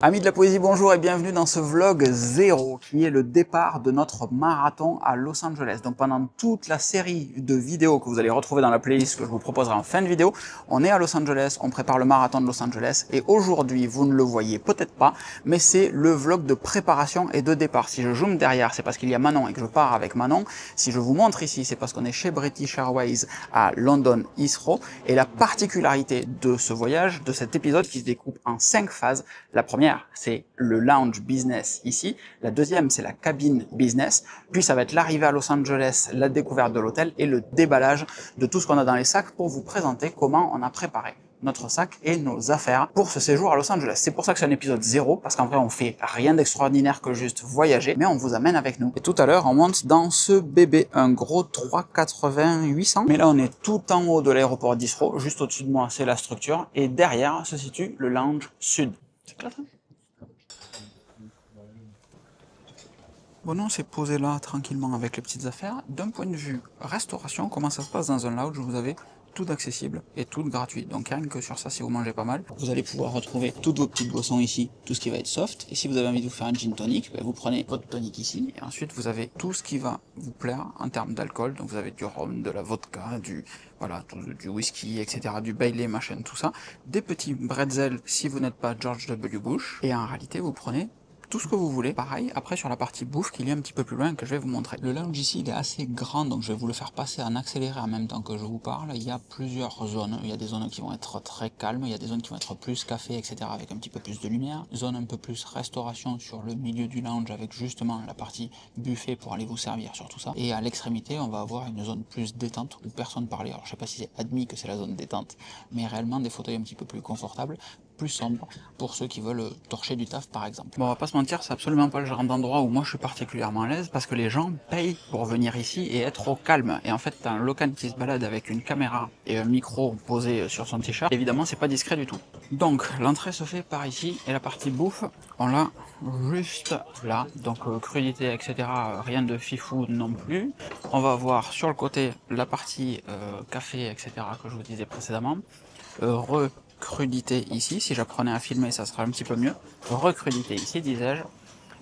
Amis de la poésie, bonjour et bienvenue dans ce vlog 0 qui est le départ de notre marathon à Los Angeles. Donc pendant toute la série de vidéos que vous allez retrouver dans la playlist que je vous proposerai en fin de vidéo, on est à Los Angeles, on prépare le marathon de Los Angeles et aujourd'hui, vous ne le voyez peut-être pas, mais c'est le vlog de préparation et de départ. Si je zoome derrière, c'est parce qu'il y a Manon et que je pars avec Manon. Si je vous montre ici, c'est parce qu'on est chez British Airways à London Heathrow. Et la particularité de ce voyage, de cet épisode qui se découpe en 5 phases, la première, c'est le lounge business ici. La deuxième, c'est la cabine business. Puis ça va être l'arrivée à Los Angeles, la découverte de l'hôtel et le déballage de tout ce qu'on a dans les sacs pour vous présenter comment on a préparé notre sac et nos affaires pour ce séjour à Los Angeles. C'est pour ça que c'est un épisode 0, parce qu'en vrai, on fait rien d'extraordinaire que juste voyager, mais on vous amène avec nous. Et tout à l'heure, on monte dans ce bébé, un gros 380-800. Mais là, on est tout en haut de l'aéroport d'Heathrow. Juste au-dessus de moi, c'est la structure. Et derrière se situe le lounge sud. C'est clair, ça ? Bon, on s'est posé là tranquillement avec les petites affaires. D'un point de vue restauration, comment ça se passe dans un lounge où vous avez tout d'accessible et tout de gratuit. Donc rien que sur ça, si vous mangez pas mal, vous allez pouvoir retrouver toutes vos petites boissons ici, tout ce qui va être soft. Et si vous avez envie de vous faire un gin tonic, vous prenez votre tonic ici. Et ensuite, vous avez tout ce qui va vous plaire en termes d'alcool. Donc vous avez du rhum, de la vodka, du whisky, etc., du Bailey, machin, tout ça. Des petits bretzels si vous n'êtes pas George W. Bush. Et en réalité, vous prenez tout ce que vous voulez. Pareil, après sur la partie bouffe, qu'il y a un petit peu plus loin, que je vais vous montrer. Le lounge ici, il est assez grand, donc je vais vous le faire passer en accéléré en même temps que je vous parle. Il y a plusieurs zones. Il y a des zones qui vont être très calmes, il y a des zones qui vont être plus café, etc., avec un petit peu plus de lumière. Zone un peu plus restauration sur le milieu du lounge, avec justement la partie buffet pour aller vous servir sur tout ça. Et à l'extrémité, on va avoir une zone plus détente, où personne parlait. Alors je sais pas si c'est admis que c'est la zone détente, mais réellement des fauteuils un petit peu plus confortables, plus sombres, pour ceux qui veulent torcher du taf par exemple. Bon, on va pas se mentir, c'est absolument pas le genre d'endroit où moi je suis particulièrement à l'aise, parce que les gens payent pour venir ici et être au calme. Et en fait, t'as un local qui se balade avec une caméra et un micro posé sur son t-shirt, évidemment c'est pas discret du tout. Donc l'entrée se fait par ici, et la partie bouffe, on l'a juste là, donc crudité, etc., rien de fifou non plus. On va voir sur le côté la partie café, etc., que je vous disais précédemment. Crudité ici, si j'apprenais à filmer ça serait un petit peu mieux. Recrudité ici, disais-je.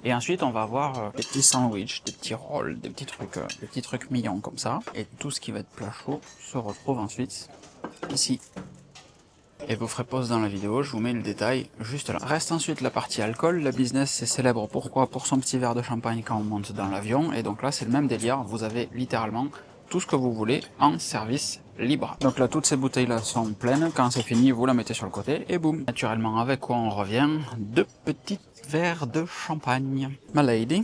Et ensuite on va avoir des petits sandwichs, des petits rolls, des petits trucs mignons comme ça. Et tout ce qui va être plat chaud se retrouve ensuite ici. Et vous ferez pause dans la vidéo, je vous mets le détail juste là. Reste ensuite la partie alcool. La business c'est célèbre pourquoi? Pour son petit verre de champagne quand on monte dans l'avion. Et donc là c'est le même délire, vous avez littéralement tout ce que vous voulez en service libre. Donc là, toutes ces bouteilles-là sont pleines. Quand c'est fini, vous la mettez sur le côté et boum. Naturellement, avec quoi on revient? 2 petits verres de champagne. My lady.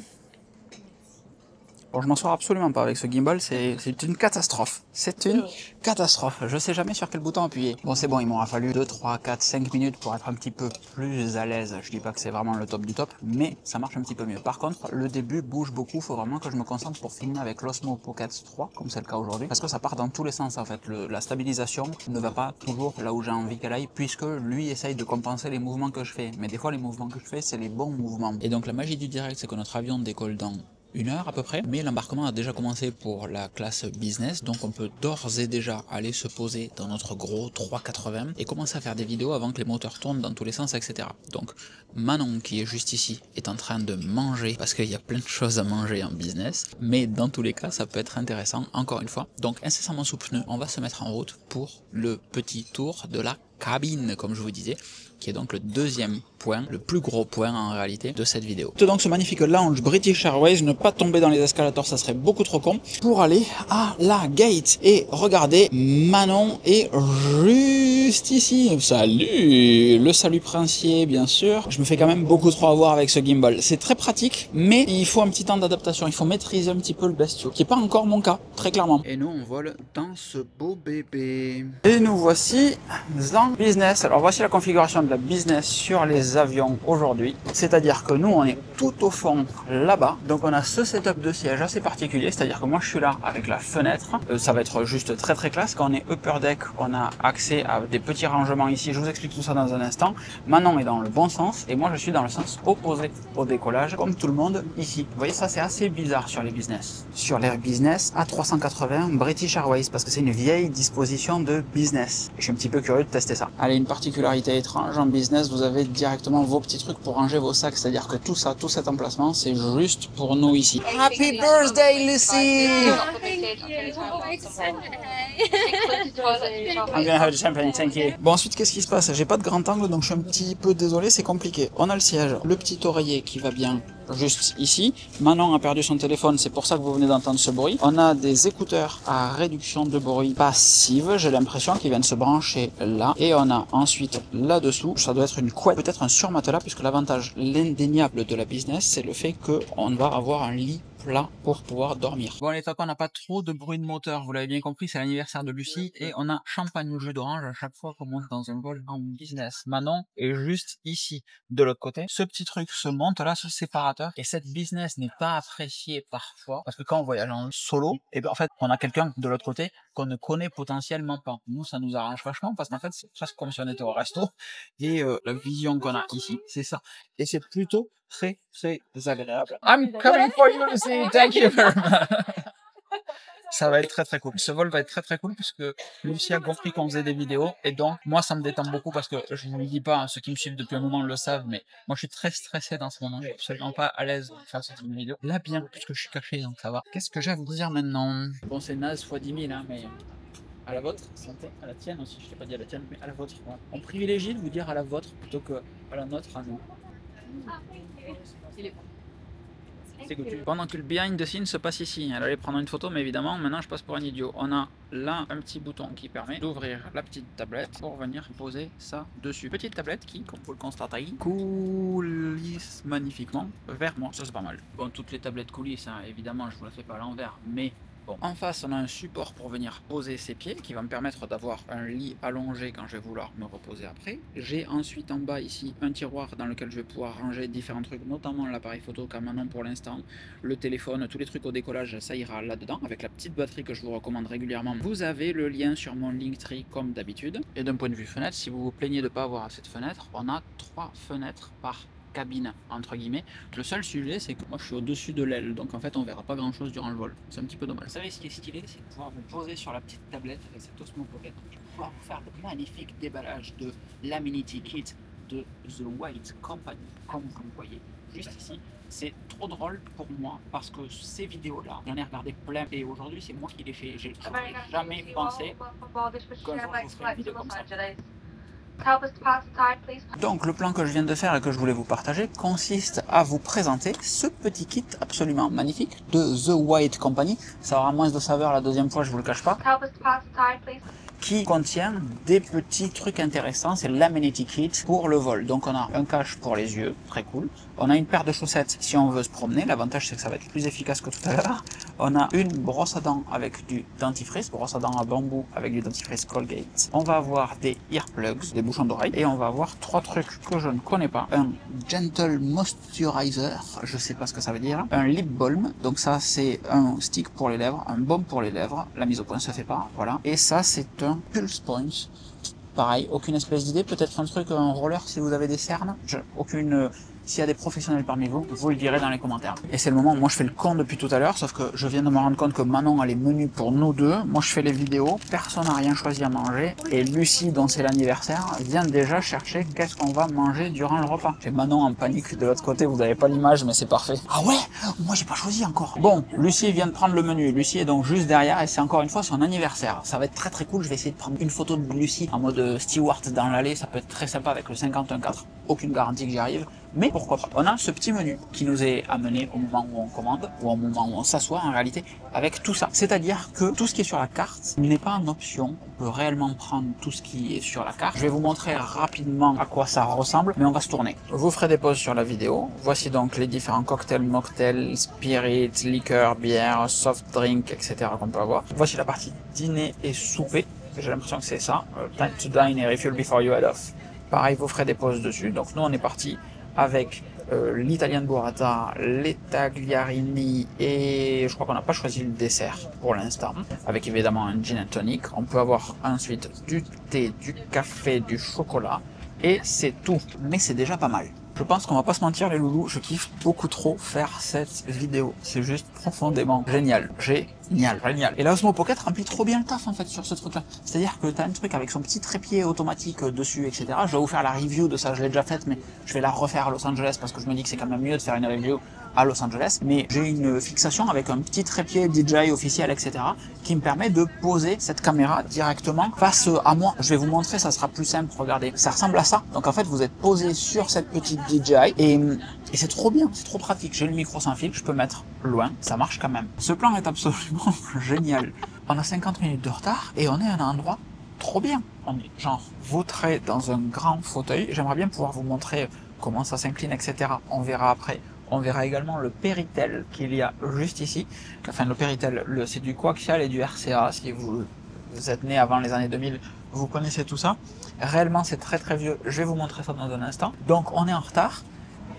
Bon, je m'en sors absolument pas avec ce gimbal, c'est une catastrophe. C'est une catastrophe. Je sais jamais sur quel bouton appuyer. Bon, c'est bon, il m'aura fallu 2, 3, 4, 5 minutes pour être un petit peu plus à l'aise. Je dis pas que c'est vraiment le top du top, mais ça marche un petit peu mieux. Par contre, le début bouge beaucoup. Faut vraiment que je me concentre pour filmer avec l'Osmo Pocket 3, comme c'est le cas aujourd'hui. Parce que ça part dans tous les sens, en fait. La stabilisation ne va pas toujours là où j'ai envie qu'elle aille, puisque lui essaye de compenser les mouvements que je fais. Mais des fois, les mouvements que je fais, c'est les bons mouvements. Et donc, la magie du direct, c'est que notre avion décolle dans 1 heure à peu près, mais l'embarquement a déjà commencé pour la classe business, donc on peut d'ores et déjà aller se poser dans notre gros 380 et commencer à faire des vidéos avant que les moteurs tournent dans tous les sens, etc. Donc Manon, qui est juste ici, est en train de manger, parce qu'il y a plein de choses à manger en business, mais dans tous les cas ça peut être intéressant, encore une fois. Donc incessamment sous pneu, on va se mettre en route pour le petit tour de la cabine, comme je vous disais, qui est donc le deuxième point, le plus gros point en réalité de cette vidéo. Donc ce magnifique lounge British Airways, ne pas tomber dans les escalators, ça serait beaucoup trop con, pour aller à la gate. Et regardez, Manon est juste ici. Salut! Le salut princier, bien sûr. Je me fais quand même beaucoup trop avoir avec ce gimbal. C'est très pratique, mais il faut un petit temps d'adaptation, il faut maîtriser un petit peu le bestiau, qui n'est pas encore mon cas, très clairement. Et nous on vole dans ce beau bébé. Et nous voici dans business. Alors voici la configuration de la business sur les avions aujourd'hui, c'est-à-dire que nous on est tout au fond là-bas, donc on a ce setup de siège assez particulier, c'est-à-dire que moi je suis là avec la fenêtre, ça va être juste très très classe. Quand on est upper deck, on a accès à des petits rangements ici, je vous explique tout ça dans un instant. Manon est dans le bon sens et moi je suis dans le sens opposé au décollage, comme tout le monde ici. Vous voyez, ça c'est assez bizarre sur les business. Sur les business A380 British Airways, parce que c'est une vieille disposition de business. Je suis un petit peu curieux de tester ça. ça. Allez, une particularité étrange en business, vous avez directement vos petits trucs pour ranger vos sacs, c'est-à-dire que tout ça, tout cet emplacement, c'est juste pour nous ici. Happy birthday, Lucy! I'm gonna have the champagne, thank you. Bon, ensuite, qu'est-ce qui se passe? J'ai pas de grand angle, donc je suis un petit peu désolé, c'est compliqué. On a le siège, le petit oreiller qui va bien juste ici. Manon a perdu son téléphone, c'est pour ça que vous venez d'entendre ce bruit. On a des écouteurs à réduction de bruit passive, j'ai l'impression qu'ils viennent se brancher là. Et on a ensuite là-dessous, ça doit être une couette, peut-être un surmatelas, puisque l'avantage, l'indéniable de la business, c'est le fait qu'on va avoir un lit plat pour pouvoir dormir. Bon allez, tant qu'on n'a pas trop de bruit de moteur, vous l'avez bien compris, c'est l'anniversaire de Lucie et on a champagne au jus d'orange à chaque fois qu'on monte dans un vol en business. Manon est juste ici, de l'autre côté. Ce petit truc se monte là, ce séparateur, et cette business n'est pas appréciée parfois parce que quand on voyage en solo, et ben en fait on a quelqu'un de l'autre côté qu'on ne connaît potentiellement pas. Nous ça nous arrange vachement parce qu'en fait c'est presque comme si on était au resto et la vision qu'on a ici, c'est ça. Et c'est plutôt très agréable. I'm coming for you, Lucy. Thank you very much. Ça va être très cool. Ce vol va être très cool puisque Lucie a compris qu'on faisait des vidéos et donc moi ça me détend beaucoup parce que je ne vous le dis pas, ceux qui me suivent depuis un moment le savent, mais moi je suis très stressé dans ce moment. Je suis absolument pas à l'aise de faire cette vidéo. Là bien, puisque je suis caché donc ça va. Qu'est-ce que j'ai à vous dire maintenant? Bon, c'est naze fois 10 000 hein, mais à la vôtre, santé, à la tienne aussi, je t'ai pas dit à la tienne, mais à la vôtre. Ouais. On privilégie de vous dire à la vôtre plutôt que à la nôtre à nous. Pendant que le behind the scenes se passe ici, elle allait prendre une photo, mais évidemment, maintenant je passe pour un idiot. On a là un petit bouton qui permet d'ouvrir la petite tablette pour venir poser ça dessus. Petite tablette qui, comme vous le constatez, coulisse magnifiquement vers moi. Ça c'est pas mal. Bon, toutes les tablettes coulissent, hein, évidemment, je vous la fais pas à l'envers, mais bon. En face, on a un support pour venir poser ses pieds qui va me permettre d'avoir un lit allongé quand je vais vouloir me reposer après. J'ai ensuite en bas ici un tiroir dans lequel je vais pouvoir ranger différents trucs, notamment l'appareil photo qu'a Manon pour l'instant, le téléphone, tous les trucs au décollage, ça ira là-dedans avec la petite batterie que je vous recommande régulièrement. Vous avez le lien sur mon Linktree comme d'habitude. Et d'un point de vue fenêtre, si vous vous plaignez de ne pas avoir assez de fenêtres, on a 3 fenêtres par cabine entre guillemets. Le seul sujet c'est que moi je suis au-dessus de l'aile, donc en fait on verra pas grand chose durant le vol. C'est un petit peu dommage. Vous savez ce qui est stylé, c'est de pouvoir vous poser sur la petite tablette avec cette Osmo Pocket et pouvoir vous faire le magnifique déballage de l'Amenity Kit de The White Company, comme vous le voyez juste ici. C'est trop drôle pour moi parce que ces vidéos-là, j'en ai regardé plein et aujourd'hui c'est moi qui les fais. J'ai jamais pensé qu'un jour je ferais une vidéo comme ça. Donc le plan que je viens de faire et que je voulais vous partager consiste à vous présenter ce petit kit absolument magnifique de The White Company. Ça aura moins de saveur la deuxième fois, je vous le cache pas. Qui contient des petits trucs intéressants, c'est l'Amenity Kit pour le vol. Donc on a un cache pour les yeux, très cool. On a une paire de chaussettes si on veut se promener, l'avantage c'est que ça va être plus efficace que tout à l'heure. On a une brosse à dents avec du dentifrice, brosse à dents à bambou avec du dentifrice Colgate. On va avoir des earplugs, des bouchons d'oreille, et on va avoir 3 trucs que je ne connais pas. Un Gentle Moisturizer, je sais pas ce que ça veut dire. Un Lip Balm, donc ça c'est un stick pour les lèvres, un baume pour les lèvres. La mise au point se fait pas, voilà. Et ça c'est un Pulse Point. Pareil, aucune espèce d'idée, peut-être un truc, un roller si vous avez des cernes. Aucune. S'il y a des professionnels parmi vous, vous le direz dans les commentaires. Et c'est le moment où moi je fais le con depuis tout à l'heure, sauf que je viens de me rendre compte que Manon a les menus pour nous deux. Moi je fais les vidéos, personne n'a rien choisi à manger. Et Lucie, dont c'est l'anniversaire, vient déjà chercher qu'est-ce qu'on va manger durant le repas. J'ai Manon en panique de l'autre côté, vous n'avez pas l'image, mais c'est parfait. Ah ouais? Moi j'ai pas choisi encore. Bon, Lucie vient de prendre le menu. Lucie est donc juste derrière et c'est encore une fois son anniversaire. Ça va être très cool, je vais essayer de prendre une photo de Lucie en mode steward dans l'allée, ça peut être très sympa avec le 51.4. Aucune garantie que j'y arrive. Mais pourquoi pas. On a ce petit menu qui nous est amené au moment où on commande, ou au moment où on s'assoit en réalité, avec tout ça. C'est-à-dire que tout ce qui est sur la carte n'est pas en option. On peut réellement prendre tout ce qui est sur la carte. Je vais vous montrer rapidement à quoi ça ressemble, mais on va se tourner. Je vous ferai des pauses sur la vidéo. Voici donc les différents cocktails, mocktails, spirit, liqueur, bière, soft drink, etc. qu'on peut avoir. Voici la partie dîner et souper. J'ai l'impression que c'est ça. Time to dine and refuel before you head off. Pareil, vous ferez des pauses dessus. Donc nous, on est parti avec l'Italian Burrata, les tagliarini et je crois qu'on n'a pas choisi le dessert pour l'instant, avec évidemment un gin and tonic. On peut avoir ensuite du thé, du café, du chocolat et c'est tout, mais c'est déjà pas mal. Je pense qu'on va pas se mentir les loulous, je kiffe beaucoup trop faire cette vidéo, c'est juste profondément génial. J'ai génial, génial. Et la Osmo Pocket remplit trop bien le taf en fait sur ce truc là. C'est-à-dire que tu as un truc avec son petit trépied automatique dessus, etc. Je vais vous faire la review de ça, je l'ai déjà faite, mais je vais la refaire à Los Angeles parce que je me dis que c'est quand même mieux de faire une review à Los Angeles. Mais j'ai une fixation avec un petit trépied DJI officiel, etc. qui me permet de poser cette caméra directement face à moi. Je vais vous montrer, ça sera plus simple, regardez. Ça ressemble à ça. Donc en fait, vous êtes posé sur cette petite DJI et c'est trop bien, c'est trop pratique. J'ai le micro sans fil, je peux mettre loin, ça marche quand même. Ce plan est absolument génial. On a 50 minutes de retard et on est à un endroit trop bien. On est genre vautré dans un grand fauteuil. J'aimerais bien pouvoir vous montrer comment ça s'incline, etc. On verra après. On verra également le Péritel qu'il y a juste ici. Enfin, le Péritel, c'est du coaxial et du RCA. Si vous êtes né avant les années 2000, vous connaissez tout ça. Réellement, c'est très très vieux. Je vais vous montrer ça dans un instant. Donc, on est en retard.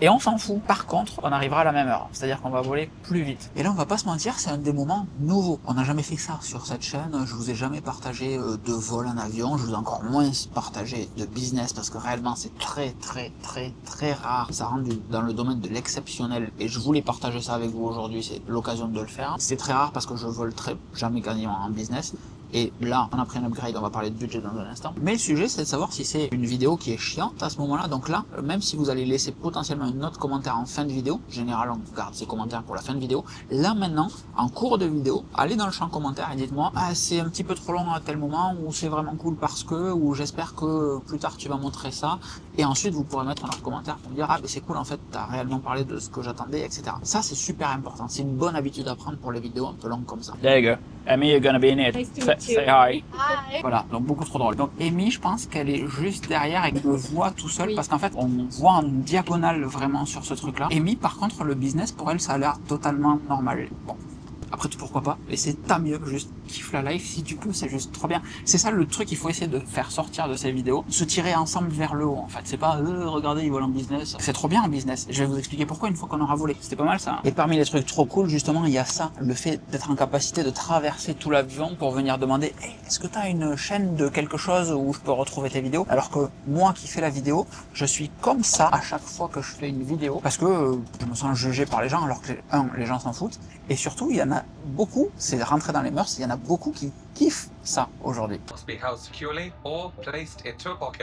Et on s'en fout. Par contre, on arrivera à la même heure. C'est-à-dire qu'on va voler plus vite. Et là, on va pas se mentir, c'est un des moments nouveaux. On n'a jamais fait ça sur cette chaîne. Je vous ai jamais partagé de vol en avion. Je vous ai encore moins partagé de business parce que réellement, c'est très, très, très, très rare. Ça rentre dans le domaine de l'exceptionnel. Et je voulais partager ça avec vous aujourd'hui. C'est l'occasion de le faire. C'est très rare parce que je vole jamais gagnant en business. Et là, on a pris un upgrade, on va parler de budget dans un instant. Mais le sujet, c'est de savoir si c'est une vidéo qui est chiante à ce moment-là. Donc là, même si vous allez laisser potentiellement une note commentaire en fin de vidéo, en général, on garde ces commentaires pour la fin de vidéo. Là, maintenant, en cours de vidéo, allez dans le champ commentaire et dites-moi, ah, c'est un petit peu trop long à tel moment, ou c'est vraiment cool parce que, ou j'espère que plus tard tu vas montrer ça. Et ensuite, vous pourrez mettre un autre commentaire pour me dire, ah, mais c'est cool, en fait, t'as réellement parlé de ce que j'attendais, etc. Ça, c'est super important. C'est une bonne habitude à prendre pour les vidéos un peu longues comme ça. There you go. Amy, you're gonna be in it. Say hi. Hi. Voilà, donc beaucoup trop drôle. Donc Amy, je pense qu'elle est juste derrière et qu'elle me voit tout seul parce qu'en fait, on voit en diagonale vraiment sur ce truc-là. Amy, par contre, le business, pour elle, ça a l'air totalement normal. Bon. Après tout, pourquoi pas, et c'est tant mieux, juste kiffe la life si tu peux, c'est juste trop bien. C'est ça le truc qu'il faut essayer de faire sortir de ces vidéos, se tirer ensemble vers le haut en fait. C'est pas regardez, ils volent en business. C'est trop bien en business. Je vais vous expliquer pourquoi une fois qu'on aura volé. C'était pas mal ça. Et parmi les trucs trop cool, justement, il y a ça, le fait d'être en capacité de traverser tout l'avion pour venir demander hey, est-ce que tu as une chaîne de quelque chose où je peux retrouver tes vidéos? Alors que moi qui fais la vidéo, je suis comme ça à chaque fois que je fais une vidéo parce que je me sens jugé par les gens alors que les gens s'en foutent. Et surtout, il y en a beaucoup, c'est rentré dans les mœurs, il y en a beaucoup qui kiffent ça aujourd'hui.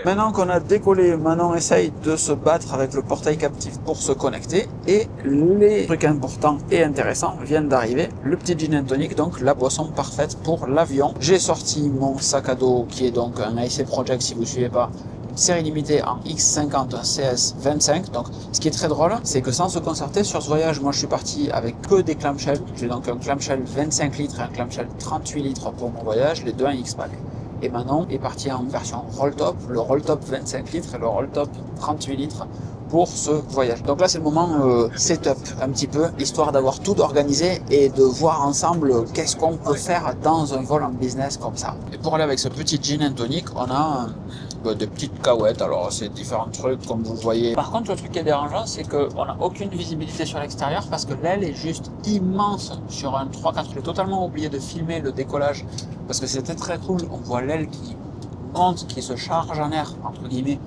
Maintenant qu'on a décollé, Manon essaye de se battre avec le portail captif pour se connecter et les trucs importants et intéressants viennent d'arriver. Le petit gin and tonic, donc la boisson parfaite pour l'avion. J'ai sorti mon sac à dos qui est donc un AIC Project si vous ne suivez pas. Série limitée en X50 CS25. Donc ce qui est très drôle, c'est que sans se concerter sur ce voyage, moi je suis parti avec que des clamshells. J'ai donc un clamshell 25 litres et un clamshell 38 litres pour mon voyage, les deux en X-Pack. Et Manon est parti en version roll-top, le roll-top 25 litres et le roll-top 38 litres pour ce voyage. Donc là c'est le moment setup un petit peu, histoire d'avoir tout organisé et de voir ensemble qu'est-ce qu'on peut faire dans un vol en business comme ça. Et pour aller avec ce petit gin and tonic, on a des petites cahuètes, alors c'est différents trucs comme vous le voyez. Par contre le truc qui est dérangeant c'est qu'on n'a aucune visibilité sur l'extérieur parce que l'aile est juste immense sur un 3-4. J'ai totalement oublié de filmer le décollage parce que c'était très cool, on voit l'aile qui monte, qui se charge en air entre guillemets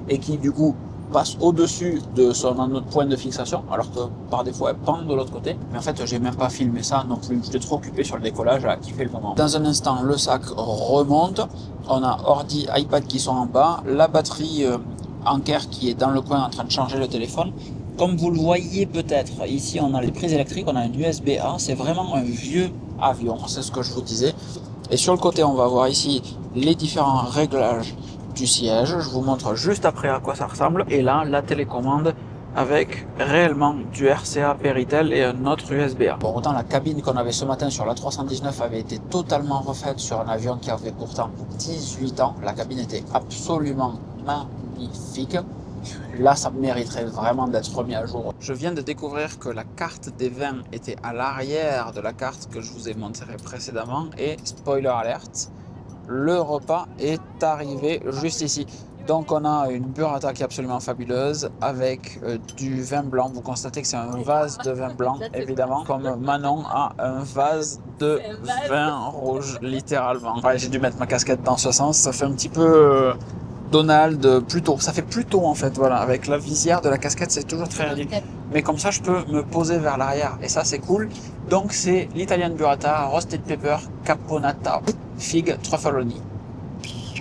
et qui du coup passe au-dessus de son autre point de fixation, alors que par défaut elle pend de l'autre côté. Mais en fait, j'ai même pas filmé ça non plus. J'étais trop occupé sur le décollage à kiffer le moment. Dans un instant, le sac remonte. On a ordi, iPad qui sont en bas, la batterie Anker qui est dans le coin en train de charger le téléphone. Comme vous le voyez peut-être, ici on a les prises électriques, on a un USB-A. C'est vraiment un vieux avion, c'est ce que je vous disais. Et sur le côté, on va voir ici les différents réglages du siège. Je vous montre juste après à quoi ça ressemble. Et là, la télécommande avec réellement du RCA Péritel et un autre USB-A. Bon, autant la cabine qu'on avait ce matin sur l'A319 avait été totalement refaite sur un avion qui avait pourtant 18 ans. La cabine était absolument magnifique. Là, ça mériterait vraiment d'être remis à jour. Je viens de découvrir que la carte des vins était à l'arrière de la carte que je vous ai montré précédemment. Et spoiler alert, le repas est arrivé juste ici. Donc on a une burrata qui est absolument fabuleuse avec du vin blanc. Vous constatez que c'est un vase de vin blanc, évidemment, comme Manon a un vase de vin rouge, littéralement. Ouais, j'ai dû mettre ma casquette dans ce sens. Ça fait un petit peu Donald, Pluto. Ça fait Pluto en fait, voilà. Avec la visière de la casquette, c'est toujours très ridicule. Mais comme ça, je peux me poser vers l'arrière. Et ça, c'est cool. Donc, c'est l'Italian Burrata, Roasted Pepper, Caponata, Figue, Truffaloni.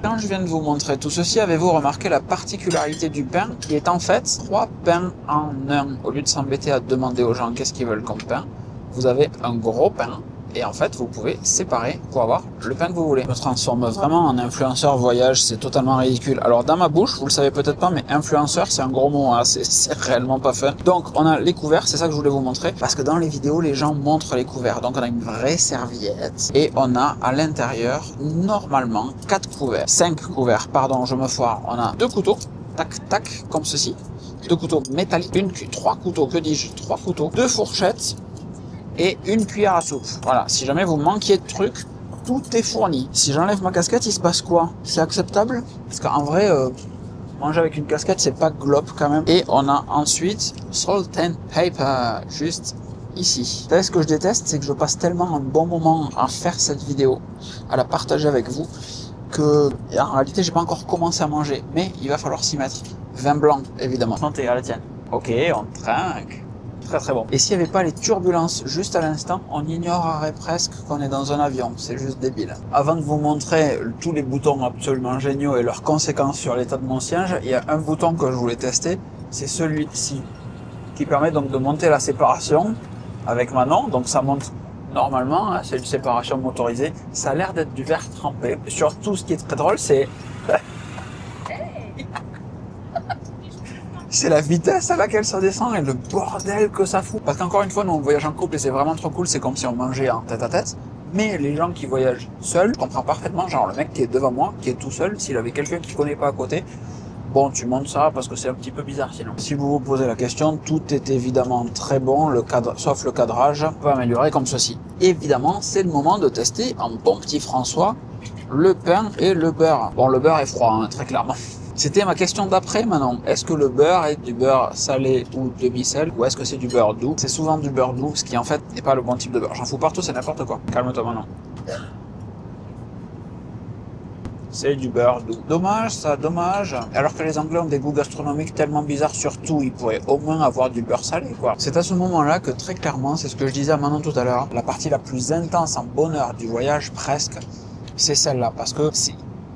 Quand je viens de vous montrer tout ceci, avez-vous remarqué la particularité du pain qui est en fait 3 pains en un. Au lieu de s'embêter à demander aux gens qu'est-ce qu'ils veulent comme pain, vous avez un gros pain. Et en fait, vous pouvez séparer pour avoir le pain que vous voulez. Je me transforme vraiment en influenceur voyage, c'est totalement ridicule. Alors dans ma bouche, vous le savez peut-être pas, mais influenceur, c'est un gros mot, hein. C'est réellement pas fun. Donc on a les couverts, c'est ça que je voulais vous montrer, parce que dans les vidéos, les gens montrent les couverts. Donc on a une vraie serviette, et on a à l'intérieur, normalement, 4 couverts. 5 couverts, pardon, je me foire. On a 2 couteaux, tac, tac, comme ceci. 2 couteaux métalliques, 3 couteaux, que dis-je, 3 couteaux, 2 fourchettes, et une cuillère à soupe. Voilà, si jamais vous manquiez de trucs, tout est fourni. Si j'enlève ma casquette, il se passe quoi? C'est acceptable? Parce qu'en vrai, manger avec une casquette, c'est pas globe quand même. Et on a ensuite salt and pepper, juste ici. Vous savez ce que je déteste, c'est que je passe tellement un bon moment à faire cette vidéo, à la partager avec vous, que en réalité, j'ai pas encore commencé à manger. Mais il va falloir s'y mettre. Vin blanc, évidemment. Santé, à la tienne. Ok, on trinque. Très très bon. Et s'il n'y avait pas les turbulences juste à l'instant, on ignorerait presque qu'on est dans un avion. C'est juste débile. Avant de vous montrer tous les boutons absolument géniaux et leurs conséquences sur l'état de mon siège, il y a un bouton que je voulais tester, c'est celui-ci, qui permet donc de monter la séparation avec Manon. Donc ça monte normalement, hein, c'est une séparation motorisée. Ça a l'air d'être du verre trempé. Surtout, ce qui est très drôle, c'est c'est la vitesse à laquelle ça descend et le bordel que ça fout. Parce qu'encore une fois, nous on voyage en couple et c'est vraiment trop cool, c'est comme si on mangeait en tête à tête. Mais les gens qui voyagent seuls, je comprends parfaitement, genre le mec qui est devant moi, qui est tout seul, s'il avait quelqu'un qui connaît pas à côté, bon, tu montes ça parce que c'est un petit peu bizarre sinon. Si vous vous posez la question, tout est évidemment très bon, le cadre, sauf le cadrage, on peut améliorer comme ceci. Évidemment, c'est le moment de tester en bon petit François le pain et le beurre. Bon, le beurre est froid, hein, très clairement. C'était ma question d'après maintenant. Est-ce que le beurre est du beurre salé ou demi-sel ou est-ce que c'est du beurre doux? C'est souvent du beurre doux, ce qui en fait n'est pas le bon type de beurre. J'en fous partout, c'est n'importe quoi. Calme-toi maintenant. C'est du beurre doux. Dommage ça, dommage. Alors que les Anglais ont des goûts gastronomiques tellement bizarres sur tout, ils pourraient au moins avoir du beurre salé quoi. C'est à ce moment-là que très clairement, c'est ce que je disais à Manon tout à l'heure, la partie la plus intense en bonheur du voyage presque, c'est celle-là. Parce que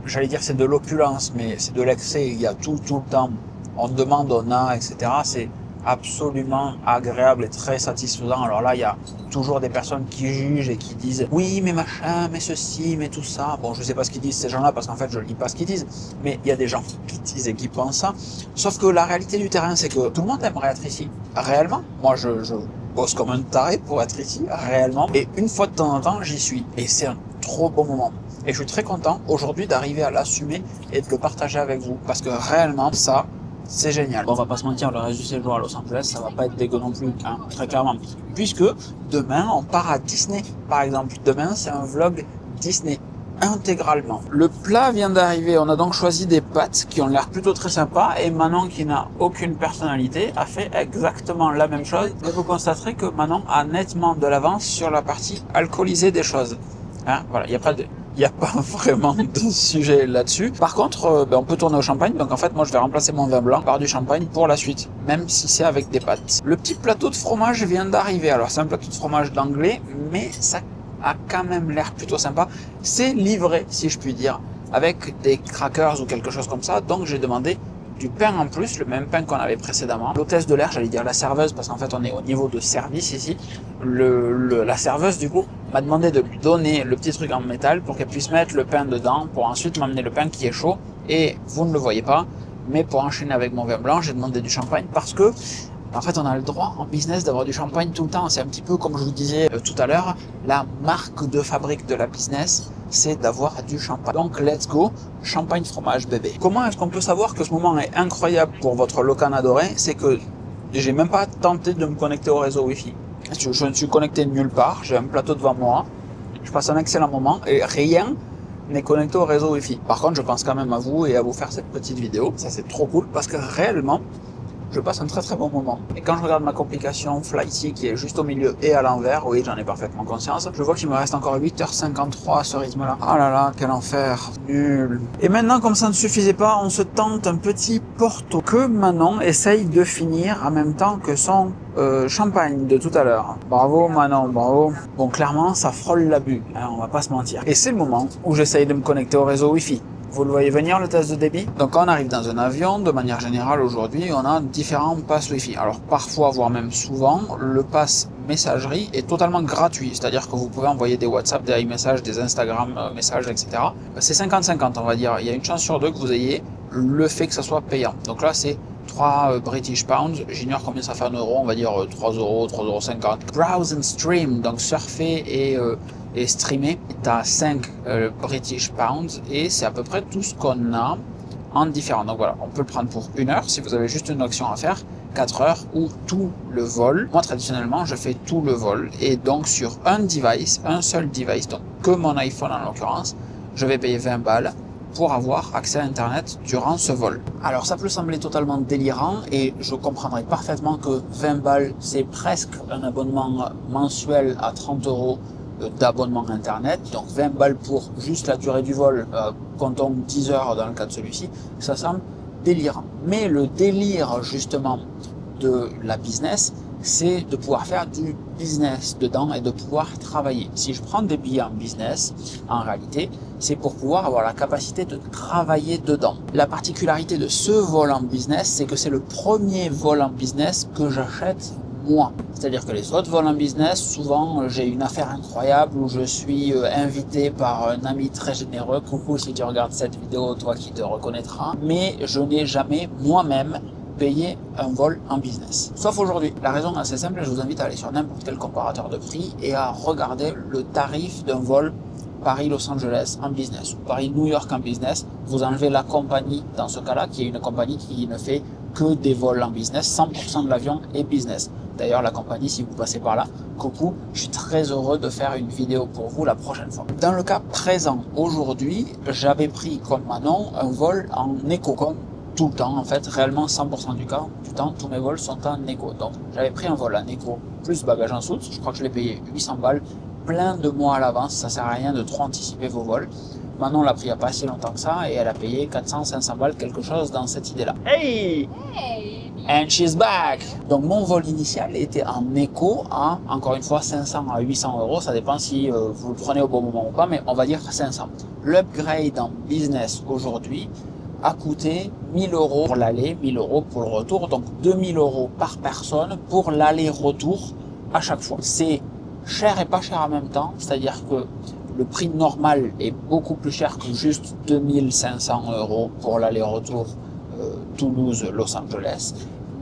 j'allais dire c'est de l'opulence, mais c'est de l'excès, il y a tout le temps. On demande, on a, etc. C'est absolument agréable et très satisfaisant. Alors là, il y a toujours des personnes qui jugent et qui disent « Oui, mais machin, mais ceci, mais tout ça. » Bon, je sais pas ce qu'ils disent ces gens-là, parce qu'en fait, je lis pas ce qu'ils disent. Mais il y a des gens qui disent et qui pensent ça. Sauf que la réalité du terrain, c'est que tout le monde aimerait être ici. Réellement. Moi, je bosse comme un taré pour être ici, réellement. Et une fois de temps en temps, j'y suis. Et c'est un trop bon moment. Et je suis très content aujourd'hui d'arriver à l'assumer et de le partager avec vous. Parce que réellement, ça, c'est génial. Bon, on va pas se mentir, le reste du séjour à Los Angeles, ça va pas être dégueu non plus, hein, très clairement. Puisque demain, on part à Disney, par exemple. Demain, c'est un vlog Disney, intégralement. Le plat vient d'arriver, on a donc choisi des pâtes qui ont l'air plutôt très sympas. Et Manon, qui n'a aucune personnalité, a fait exactement la même chose. Et vous constaterez que Manon a nettement de l'avance sur la partie alcoolisée des choses. Hein, voilà, il n'y a pas vraiment de sujet là-dessus. Par contre, on peut tourner au champagne. Donc en fait, moi, je vais remplacer mon vin blanc par du champagne pour la suite, même si c'est avec des pâtes. Le petit plateau de fromage vient d'arriver. Alors, c'est un plateau de fromage d'anglais, mais ça a quand même l'air plutôt sympa. C'est livré, si je puis dire, avec des crackers ou quelque chose comme ça. Donc, j'ai demandé du pain en plus, le même pain qu'on avait précédemment. L'hôtesse de l'air, j'allais dire la serveuse, parce qu'en fait on est au niveau de service ici. La serveuse du coup m'a demandé de lui donner le petit truc en métal pour qu'elle puisse mettre le pain dedans, pour ensuite m'amener le pain qui est chaud. Et vous ne le voyez pas, mais pour enchaîner avec mon vin blanc, j'ai demandé du champagne parce que en fait, on a le droit en business d'avoir du champagne tout le temps. C'est un petit peu comme je vous disais tout à l'heure, la marque de fabrique de la business, c'est d'avoir du champagne. Donc, let's go, champagne fromage bébé. Comment est-ce qu'on peut savoir que ce moment est incroyable pour votre Locan adoré? C'est que j'ai même pas tenté de me connecter au réseau Wi-Fi. Je ne suis connecté nulle part, j'ai un plateau devant moi, je passe un excellent moment et rien n'est connecté au réseau Wi-Fi. Par contre, je pense quand même à vous et à vous faire cette petite vidéo. Ça, c'est trop cool parce que réellement, je passe un très très bon moment. Et quand je regarde ma complication Flighty qui est juste au milieu et à l'envers, oui j'en ai parfaitement conscience, je vois qu'il me reste encore 8h53 à ce rythme-là. Ah là là, quel enfer, nul. Et maintenant, comme ça ne suffisait pas, on se tente un petit Porto que Manon essaye de finir en même temps que son champagne de tout à l'heure. Bravo Manon, bravo. Bon, clairement, ça frôle l'abus, hein, on va pas se mentir. Et c'est le moment où j'essaye de me connecter au réseau Wi-Fi. Vous le voyez venir, le test de débit? Donc quand on arrive dans un avion, de manière générale aujourd'hui, on a différents passes Wi-Fi. Alors parfois, voire même souvent, le pass messagerie est totalement gratuit. C'est-à-dire que vous pouvez envoyer des WhatsApp, des iMessages, des Instagram messages, etc. C'est 50-50, on va dire. Il y a une chance sur deux que vous ayez le fait que ça soit payant. Donc là, c'est 3 British Pounds. J'ignore combien ça fait en euros, on va dire 3 euros, 3,50 €. Browse and stream, donc surfer et streamer, est à 5 British Pounds et c'est à peu près tout ce qu'on a en différent. Donc voilà, on peut le prendre pour 1 heure si vous avez juste une action à faire, 4 heures ou tout le vol. Moi traditionnellement je fais tout le vol et donc sur un device, un seul device, donc que mon iPhone en l'occurrence, je vais payer 20 balles pour avoir accès à Internet durant ce vol. Alors ça peut sembler totalement délirant et je comprendrais parfaitement que 20 balles c'est presque un abonnement mensuel à 30 € d'abonnement Internet, donc 20 balles pour juste la durée du vol, comptons 10 heures dans le cas de celui-ci, ça semble délirant. Mais le délire justement de la business, c'est de pouvoir faire du business dedans et de pouvoir travailler. Si je prends des billets en business, en réalité, c'est pour pouvoir avoir la capacité de travailler dedans. La particularité de ce vol en business, c'est que c'est le premier vol en business que j'achète moi. C'est-à-dire que les autres vols en business, souvent j'ai une affaire incroyable où je suis invité par un ami très généreux. Coucou si tu regardes cette vidéo, toi qui te reconnaîtras. Mais je n'ai jamais moi-même payer un vol en business. Sauf aujourd'hui. La raison est assez simple, je vous invite à aller sur n'importe quel comparateur de prix et à regarder le tarif d'un vol Paris-Los Angeles en business ou Paris-New York en business. Vous enlevez la compagnie dans ce cas-là, qui est une compagnie qui ne fait que des vols en business. 100% de l'avion est business. D'ailleurs, la compagnie, si vous passez par là, coucou, je suis très heureux de faire une vidéo pour vous la prochaine fois. Dans le cas présent, aujourd'hui, j'avais pris comme Manon un vol en éco, comme tout le temps, en fait, réellement 100% du temps, tous mes vols sont en éco. Donc, j'avais pris un vol en éco plus bagage en soute, je crois que je l'ai payé 800 balles, plein de mois à l'avance, ça sert à rien de trop anticiper vos vols. Manon l'a pris il n'y a pas si longtemps que ça et elle a payé 400-500 balles, quelque chose dans cette idée-là. Hey! And she's back! Donc mon vol initial était en éco à, encore une fois, 500 à 800 €, ça dépend si vous le prenez au bon moment ou pas, mais on va dire 500. L'upgrade en business aujourd'hui a coûté 1000 € pour l'aller, 1000 € pour le retour, donc 2000 € par personne pour l'aller-retour à chaque fois. C'est cher et pas cher en même temps, c'est-à-dire que le prix normal est beaucoup plus cher que juste 2500 € pour l'aller-retour Toulouse-Los Angeles.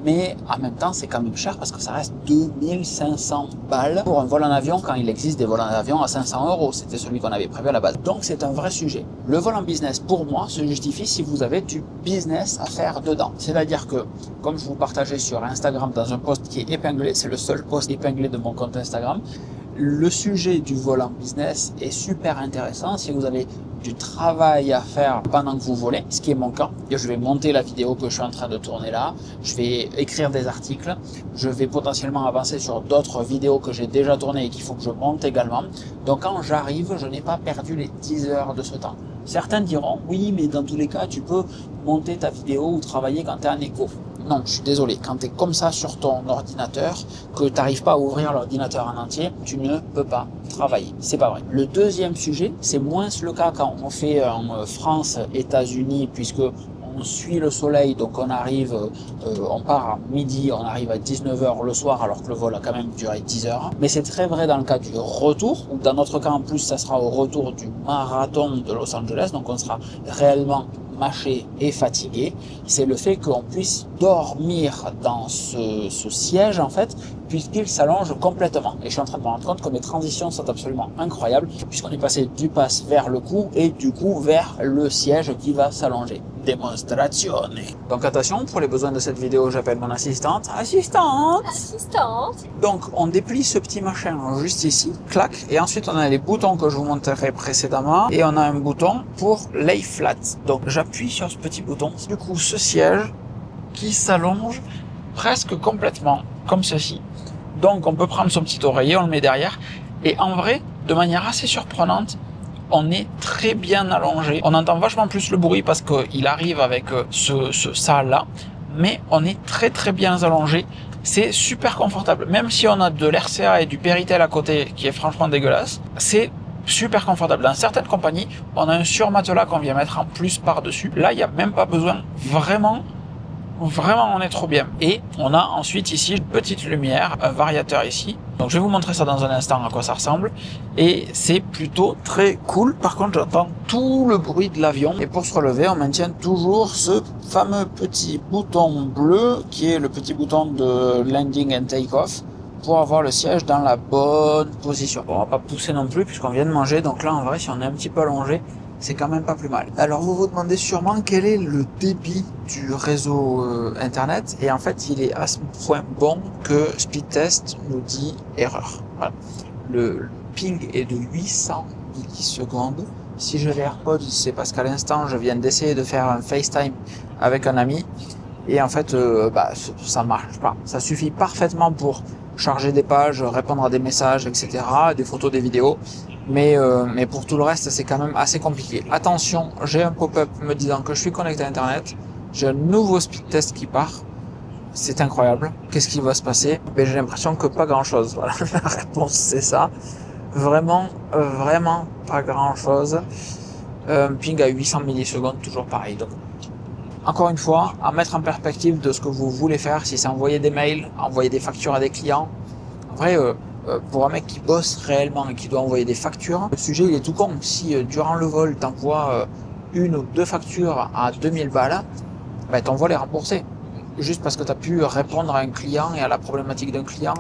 Mais en même temps, c'est quand même cher parce que ça reste 2500 balles pour un vol en avion quand il existe des vols en avion à 500 €. C'était celui qu'on avait prévu à la base. Donc, c'est un vrai sujet. Le vol en business, pour moi, se justifie si vous avez du business à faire dedans. C'est-à-dire que, comme je vous partageais sur Instagram dans un post qui est épinglé, c'est le seul post épinglé de mon compte Instagram, le sujet du vol en business est super intéressant si vous avez du travail à faire pendant que vous volez, ce qui est mon cas. Je vais monter la vidéo que je suis en train de tourner là, je vais écrire des articles, je vais potentiellement avancer sur d'autres vidéos que j'ai déjà tournées et qu'il faut que je monte également. Donc quand j'arrive, je n'ai pas perdu les 10 heures de ce temps. Certains diront, oui, mais dans tous les cas, tu peux monter ta vidéo ou travailler quand tu es en éco. Non, je suis désolé, quand tu es comme ça sur ton ordinateur, que tu n'arrives pas à ouvrir l'ordinateur en entier, tu ne peux pas travailler. C'est pas vrai. Le deuxième sujet, c'est moins le cas quand on fait en France, États-Unis, puisque on suit le soleil, donc on arrive, on part à midi, on arrive à 19 h le soir, alors que le vol a quand même duré 10 heures. Mais c'est très vrai dans le cas du retour, ou dans notre cas en plus, ça sera au retour du marathon de Los Angeles, donc on sera réellement mâché et fatigué. C'est le fait qu'on puisse dormir dans ce siège en fait, puisqu'il s'allonge complètement. Et je suis en train de me rendre compte que mes transitions sont absolument incroyables, puisqu'on est passé du pass vers le cou et du coup vers le siège qui va s'allonger. Démonstration. Donc attention, pour les besoins de cette vidéo, j'appelle mon assistante. Assistante. Donc on déplie ce petit machin juste ici, clac, et ensuite on a les boutons que je vous montrerai précédemment, et on a un bouton pour lay flat. Donc j'appuie sur ce petit bouton, du coup ce siège qui s'allonge presque complètement, comme ceci. Donc on peut prendre son petit oreiller, on le met derrière, et en vrai, de manière assez surprenante, on est très bien allongé. On entend vachement plus le bruit parce qu'il arrive avec ça là, mais on est très bien allongé. C'est super confortable. Même si on a de l'RCA et du Péritel à côté, qui est franchement dégueulasse, c'est super confortable. Dans certaines compagnies, on a un surmatelas qu'on vient mettre en plus par-dessus. Là, il n'y a même pas besoin. Vraiment, on est trop bien. Et on a ensuite ici une petite lumière, un variateur ici. Donc je vais vous montrer ça dans un instant à quoi ça ressemble. Et c'est plutôt très cool. Par contre, j'entends tout le bruit de l'avion. Et pour se relever, on maintient toujours ce fameux petit bouton bleu qui est le petit bouton de landing and take-off pour avoir le siège dans la bonne position. Bon, on va pas pousser non plus puisqu'on vient de manger. Donc là, en vrai, si on est un petit peu allongé, c'est quand même pas plus mal. Alors vous vous demandez sûrement quel est le débit du réseau internet, et en fait il est à ce point bon que Speedtest nous dit erreur. Voilà. Le ping est de 800 millisecondes. Si je les AirPods, c'est parce qu'à l'instant je viens d'essayer de faire un FaceTime avec un ami et en fait ça marche pas. Ça suffit parfaitement pour charger des pages, répondre à des messages, etc., des photos, des vidéos. Mais pour tout le reste, c'est quand même assez compliqué. Attention, j'ai un pop-up me disant que je suis connecté à Internet. J'ai un nouveau speed test qui part. C'est incroyable. Qu'est-ce qui va se passer? Ben, j'ai l'impression que pas grand-chose. Voilà, la réponse c'est ça. Vraiment pas grand-chose. Ping à 800 millisecondes, toujours pareil. Donc, encore une fois, à mettre en perspective de ce que vous voulez faire, si c'est envoyer des mails, envoyer des factures à des clients. En vrai, pour un mec qui bosse réellement et qui doit envoyer des factures, le sujet il est tout con. Si durant le vol t'envoies une ou deux factures à 2000 balles, ben, ton vol est remboursé. Juste parce que tu as pu répondre à un client et à la problématique d'un client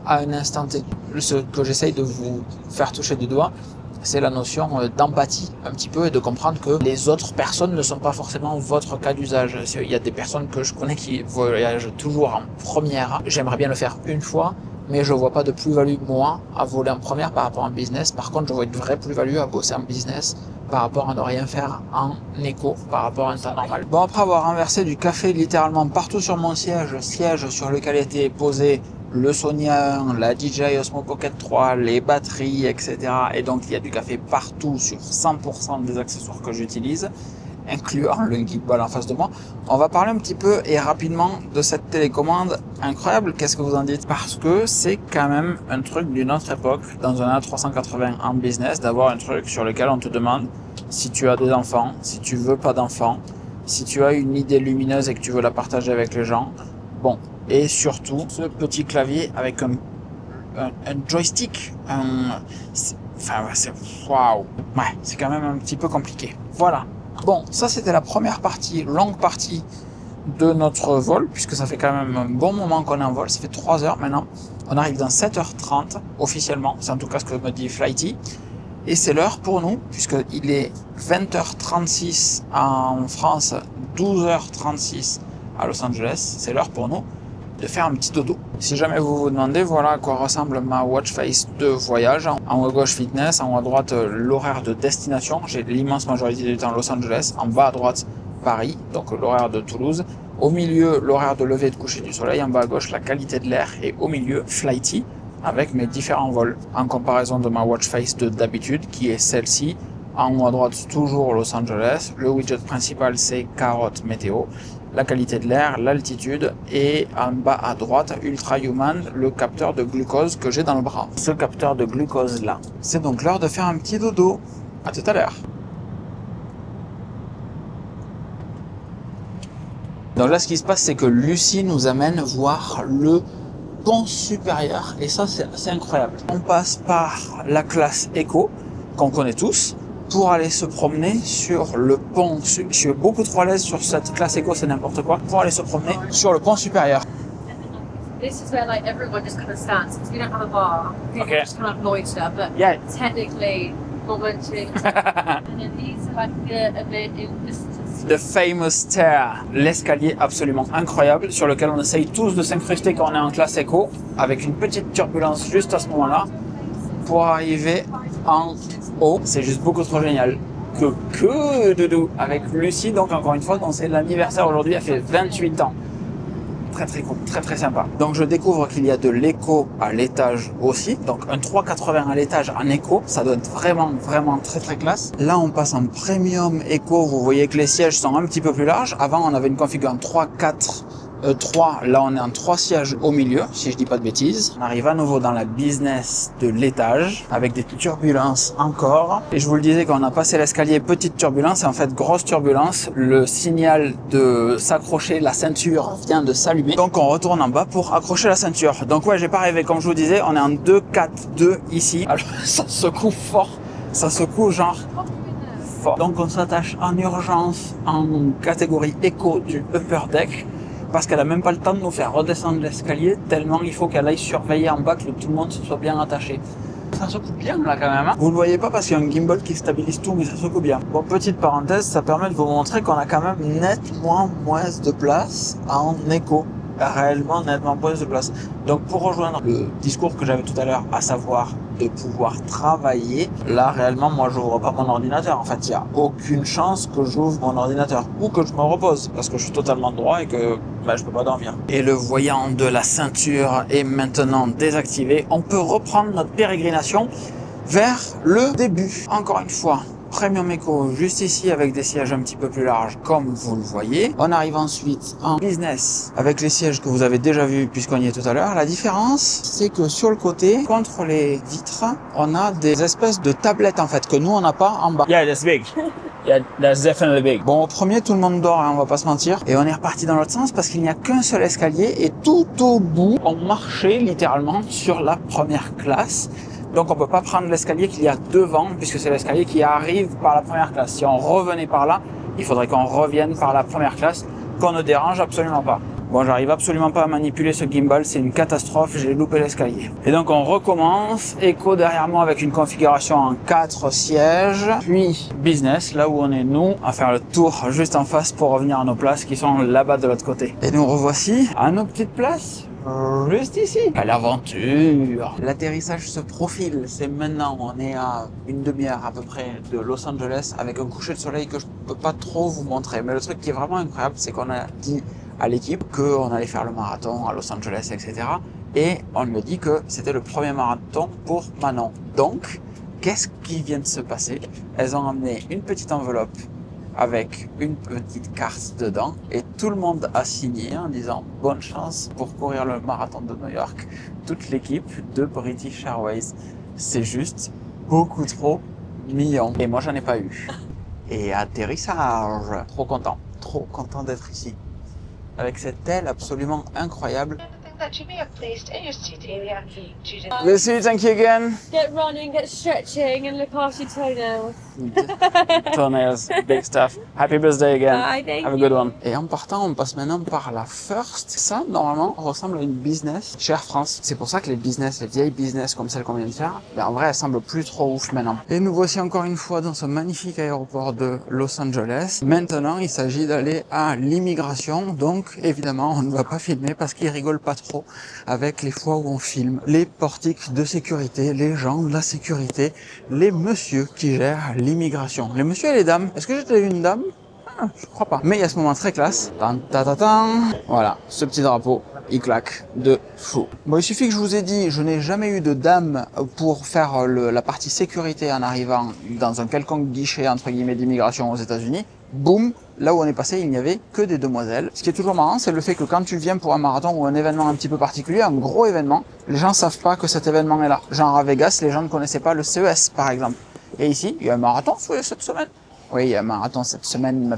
à un instant T. Ce que j'essaye de vous faire toucher du doigt, c'est la notion d'empathie un petit peu et de comprendre que les autres personnes ne sont pas forcément votre cas d'usage. Il y a des personnes que je connais qui voyagent toujours en première. J'aimerais bien le faire une fois, mais je vois pas de plus-value, moi, à voler en première par rapport à un business. Par contre, je vois une vraie plus-value à bosser en business par rapport à ne rien faire en éco, par rapport à un temps normal. Bon, après avoir renversé du café littéralement partout sur mon siège sur lequel était posé le Sony A1, la DJI Osmo Pocket 3, les batteries, etc. Et donc, il y a du café partout sur 100% des accessoires que j'utilise, incluant le gimbal en face de moi. On va parler un petit peu et rapidement de cette télécommande incroyable. Qu'est-ce que vous en dites? Parce que c'est quand même un truc d'une autre époque, dans un A380 en business, d'avoir un truc sur lequel on te demande si tu as des enfants, si tu veux pas d'enfants, si tu as une idée lumineuse et que tu veux la partager avec les gens. Bon, et surtout, ce petit clavier avec un joystick, c'est waouh, ouais, c'est quand même un petit peu compliqué. Voilà. Bon, ça c'était la première partie, longue partie de notre vol, puisque ça fait quand même un bon moment qu'on est en vol, ça fait 3 heures maintenant. On arrive dans 7h30 officiellement, c'est en tout cas ce que me dit Flighty. Et c'est l'heure pour nous, puisqu'il est 20h36 en France, 12h36 à Los Angeles, c'est l'heure pour nous de faire un petit dodo. Si jamais vous vous demandez, voilà à quoi ressemble ma watch face de voyage. En haut à gauche fitness, en haut à droite l'horaire de destination. J'ai l'immense majorité du temps Los Angeles. En bas à droite Paris, donc l'horaire de Toulouse. Au milieu l'horaire de lever et de coucher du soleil. En bas à gauche la qualité de l'air. Et au milieu Flighty avec mes différents vols. En comparaison de ma watch face de d'habitude qui est celle-ci. En haut à droite toujours Los Angeles. Le widget principal c'est carotte météo. La qualité de l'air, l'altitude et en bas à droite, Ultra Human, le capteur de glucose que j'ai dans le bras. Ce capteur de glucose là. C'est donc l'heure de faire un petit dodo. À tout à l'heure. Donc là, ce qui se passe, c'est que Lucie nous amène voir le pont supérieur. Et ça, c'est assez incroyable. On passe par la classe Eco, qu'on connaît tous, pour aller se promener sur le pont. Je suis beaucoup trop à l'aise sur cette classe éco, c'est n'importe quoi. Pour aller se promener sur le pont supérieur. This is where like everyone just kind of stands because we don't have a bar. People just kind of loiter, but yeah, technically we're munching. And then these are like a bit in distance. The famous stair, l'escalier absolument incroyable sur lequel on essaye tous de s'incruster quand on est en classe éco, avec une petite turbulence juste à ce moment-là, pour arriver en haut. C'est juste beaucoup trop génial. Que doudou avec Lucie, donc encore une fois, dont c'est l'anniversaire aujourd'hui, elle fait 28 ans. très cool, très sympa. Donc je découvre qu'il y a de l'éco à l'étage aussi, donc un 3,80 à l'étage en éco, ça doit être vraiment très classe. Là on passe en premium éco, vous voyez que les sièges sont un petit peu plus larges. Avant on avait une config en 3, 4, 3, là on est en 3 sièges au milieu, si je dis pas de bêtises. On arrive à nouveau dans la business de l'étage, avec des turbulences encore. Et je vous le disais, quand on a passé l'escalier, petite turbulence, et en fait grosse turbulence, le signal de s'accrocher la ceinture vient de s'allumer. Donc on retourne en bas pour accrocher la ceinture. Donc ouais, j'ai pas rêvé, comme je vous disais, on est en 2, 4, 2 ici. Alors ça secoue fort, ça secoue genre fort. Donc on s'attache en urgence en catégorie éco du upper deck, parce qu'elle a même pas le temps de nous faire redescendre l'escalier, tellement il faut qu'elle aille surveiller en bas que tout le monde se soit bien attaché. Ça secoue bien là quand même, hein. Vous ne le voyez pas parce qu'il y a un gimbal qui stabilise tout, mais ça secoue bien. Bon, petite parenthèse, ça permet de vous montrer qu'on a quand même nettement moins de place en éco. Réellement nettement plus de place. Donc pour rejoindre le discours que j'avais tout à l'heure, à savoir de pouvoir travailler, là réellement moi j'ouvre pas mon ordinateur. En fait il n'y a aucune chance que j'ouvre mon ordinateur ou que je me repose parce que je suis totalement droit et que je peux pas dormir. Et le voyant de la ceinture est maintenant désactivé. On peut reprendre notre pérégrination vers le début. Encore une fois, Premium Eco, juste ici avec des sièges un petit peu plus larges comme vous le voyez. On arrive ensuite en business avec les sièges que vous avez déjà vus puisqu'on y est tout à l'heure. La différence, c'est que sur le côté, contre les vitres, on a des espèces de tablettes en fait que nous on n'a pas en bas. Yeah, that's big. Yeah, that's definitely big. Bon, au premier, tout le monde dort, hein, on va pas se mentir. Et on est reparti dans l'autre sens parce qu'il n'y a qu'un seul escalier et tout au bout, on marchait littéralement sur la première classe. Donc on peut pas prendre l'escalier qu'il y a devant puisque c'est l'escalier qui arrive par la première classe. Si on revenait par là, il faudrait qu'on revienne par la première classe, qu'on ne dérange absolument pas. Bon, j'arrive absolument pas à manipuler ce gimbal, c'est une catastrophe, j'ai loupé l'escalier. Et donc on recommence, éco derrière moi avec une configuration en 4 sièges, puis business, là où on est nous, à faire le tour juste en face pour revenir à nos places qui sont là-bas de l'autre côté. Et nous revoici à nos petites places. Juste ici. À l'aventure. L'atterrissage se profile. C'est maintenant. On est à une demi-heure à peu près de Los Angeles avec un coucher de soleil que je peux pas trop vous montrer. Mais le truc qui est vraiment incroyable, c'est qu'on a dit à l'équipe qu'on allait faire le marathon à Los Angeles, etc. Et on me dit que c'était le premier marathon pour Manon. Donc, qu'est-ce qui vient de se passer? Elles ont emmené une petite enveloppe avec une petite carte dedans et tout le monde a signé en disant bonne chance pour courir le marathon de New York. Toute l'équipe de British Airways. C'est juste beaucoup trop mignon. Et moi j'en ai pas eu. Et atterrissage. Trop content d'être ici. Avec cette aile absolument incroyable. Lucy, thank you again. Get running, get stretching, and look after your toenails. Toenails, big stuff. Happy birthday again. Bye, thank Have a good one. Et en partant, on passe maintenant par la First. Ça, normalement, ressemble à une business chez Air France. C'est pour ça que les business, les vieilles business comme celle qu'on vient de faire, en vrai, elles semblent plus trop ouf maintenant. Et nous voici encore une fois dans ce magnifique aéroport de Los Angeles. Maintenant, il s'agit d'aller à l'immigration. Donc, évidemment, on ne va pas filmer parce qu'ils rigolent pas trop avec les fois où on filme. Les portiques de sécurité, les gens de la sécurité, les messieurs qui gèrent l'immigration. Les messieurs et les dames. Est-ce que j'ai déjà vu une dame? Je crois pas. Mais il y a ce moment très classe. Tan, ta, ta, tan. Voilà, ce petit drapeau, il claque de fou. Bon, il suffit que je vous ai dit, je n'ai jamais eu de dame pour faire la partie sécurité en arrivant dans un quelconque guichet, entre guillemets, d'immigration aux États-Unis. Boum, là où on est passé, il n'y avait que des demoiselles. Ce qui est toujours marrant, c'est le fait que quand tu viens pour un marathon ou un événement un petit peu particulier, un gros événement, les gens savent pas que cet événement est là. Genre à Vegas, les gens ne connaissaient pas le CES, par exemple. Et ici, il y a un marathon cette semaine. Oui, il y a un marathon cette semaine, un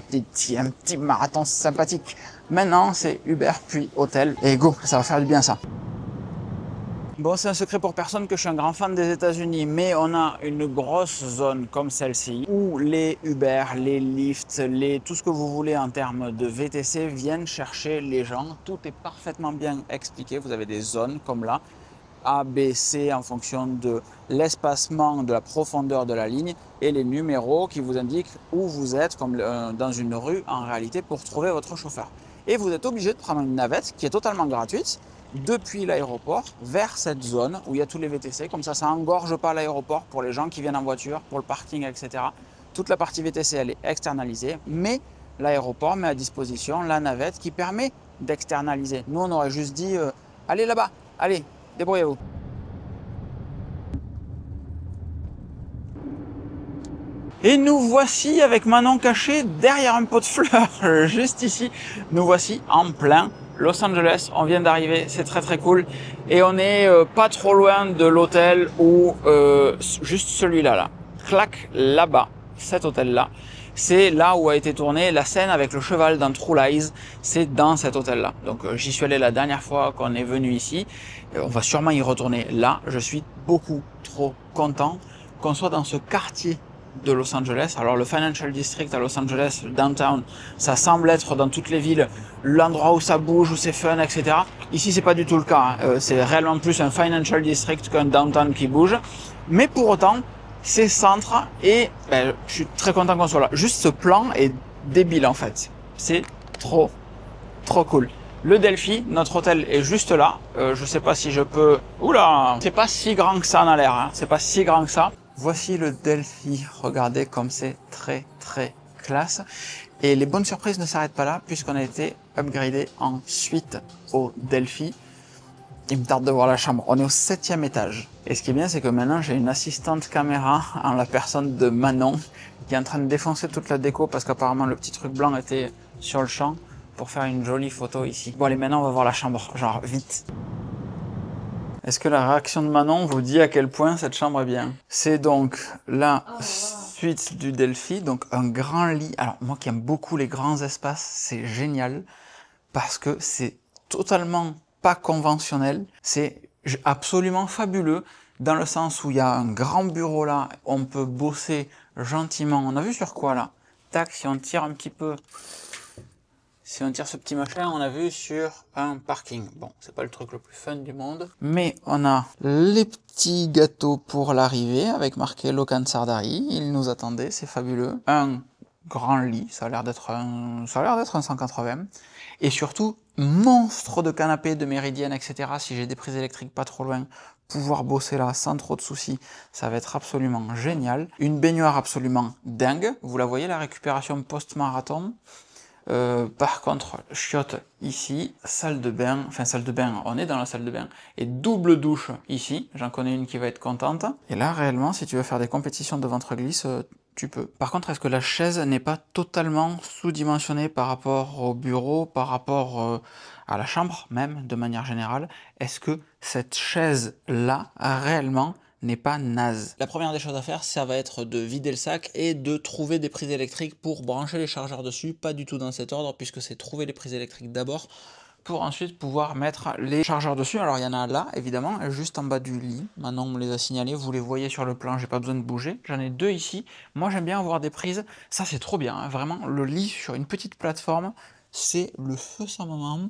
petit marathon sympathique. Maintenant, c'est Uber puis hôtel. Et go, ça va faire du bien ça. Bon, c'est un secret pour personne que je suis un grand fan des États-Unis, mais on a une grosse zone comme celle-ci où les Uber, les Lyft, tout ce que vous voulez en termes de VTC viennent chercher les gens. Tout est parfaitement bien expliqué. Vous avez des zones comme là, A, B, C en fonction de l'espacement, de la profondeur de la ligne et les numéros qui vous indiquent où vous êtes, comme dans une rue en réalité, pour trouver votre chauffeur. Et vous êtes obligé de prendre une navette qui est totalement gratuite depuis l'aéroport vers cette zone où il y a tous les VTC. Comme ça engorge pas l'aéroport pour les gens qui viennent en voiture, pour le parking, etc. Toute la partie VTC, elle est externalisée, mais l'aéroport met à disposition la navette qui permet d'externaliser. Nous, on aurait juste dit allez là-bas, allez, débrouillez-vous. Et nous voici avec Manon cachée derrière un pot de fleurs, juste ici. Nous voici en plein Los Angeles. On vient d'arriver, c'est très très cool. Et on est pas trop loin de l'hôtel ou juste celui-là, là. Clac, là-bas, cet hôtel-là. C'est là où a été tournée la scène avec le cheval dans True Lies. C'est dans cet hôtel-là. Donc j'y suis allé la dernière fois qu'on est venu ici. On va sûrement y retourner là. Je suis beaucoup trop content qu'on soit dans ce quartier de Los Angeles. Alors le Financial District à Los Angeles, le downtown, ça semble être dans toutes les villes l'endroit où ça bouge, où c'est fun, etc. Ici c'est pas du tout le cas, hein. C'est réellement plus un Financial District qu'un downtown qui bouge, mais pour autant c'est centre et ben, je suis très content qu'on soit là. Juste ce plan est débile en fait, c'est trop cool. Le Delphi, notre hôtel est juste là. Je sais pas si je peux... Oula, c'est pas si grand que ça en a l'air, hein. C'est pas si grand que ça. Voici le Delphi, regardez comme c'est très classe. Et les bonnes surprises ne s'arrêtent pas là, puisqu'on a été upgradé ensuite au Delphi. Il me tarde de voir la chambre, on est au 7e étage. Et ce qui est bien, c'est que maintenant j'ai une assistante caméra en la personne de Manon, qui est en train de défoncer toute la déco, parce qu'apparemment le petit truc blanc était sur le champ, pour faire une jolie photo ici. Bon allez, maintenant on va voir la chambre, genre vite. Est-ce que la réaction de Manon vous dit à quel point cette chambre est bien? C'est donc la suite du Delphi, donc un grand lit. Alors moi qui aime beaucoup les grands espaces, c'est génial parce que c'est totalement pas conventionnel. C'est absolument fabuleux dans le sens où il y a un grand bureau là, on peut bosser gentiment. On a vu sur quoi là? Tac, si on tire un petit peu... Si on tire ce petit machin, on a vu sur un parking. Bon, c'est pas le truc le plus fun du monde. Mais on a les petits gâteaux pour l'arrivée avec marqué Locan Sardari. Ils nous attendaient, c'est fabuleux. Un grand lit, ça a l'air d'être un 180. Et surtout, monstre de canapé, de méridienne, etc. Si j'ai des prises électriques pas trop loin, pouvoir bosser là sans trop de soucis, ça va être absolument génial. Une baignoire absolument dingue. Vous la voyez, la récupération post-marathon. Par contre, chiotte ici, salle de bain, on est dans la salle de bain, et double douche ici, j'en connais une qui va être contente. Et là, réellement, si tu veux faire des compétitions de ventre glisse, tu peux. Par contre, est-ce que la chaise n'est pas totalement sous-dimensionnée par rapport au bureau, par rapport à la chambre même, de manière générale? Est-ce que cette chaise-là, réellement, n'est pas naze? La première des choses à faire, ça va être de vider le sac et de trouver des prises électriques pour brancher les chargeurs dessus, pas du tout dans cet ordre, puisque c'est trouver les prises électriques d'abord, pour ensuite pouvoir mettre les chargeurs dessus. Alors il y en a là, évidemment, juste en bas du lit. Maintenant on me les a signalés, vous les voyez sur le plan, j'ai pas besoin de bouger. J'en ai deux ici. Moi j'aime bien avoir des prises, ça c'est trop bien, hein. Vraiment, le lit sur une petite plateforme, c'est le feu sans moment.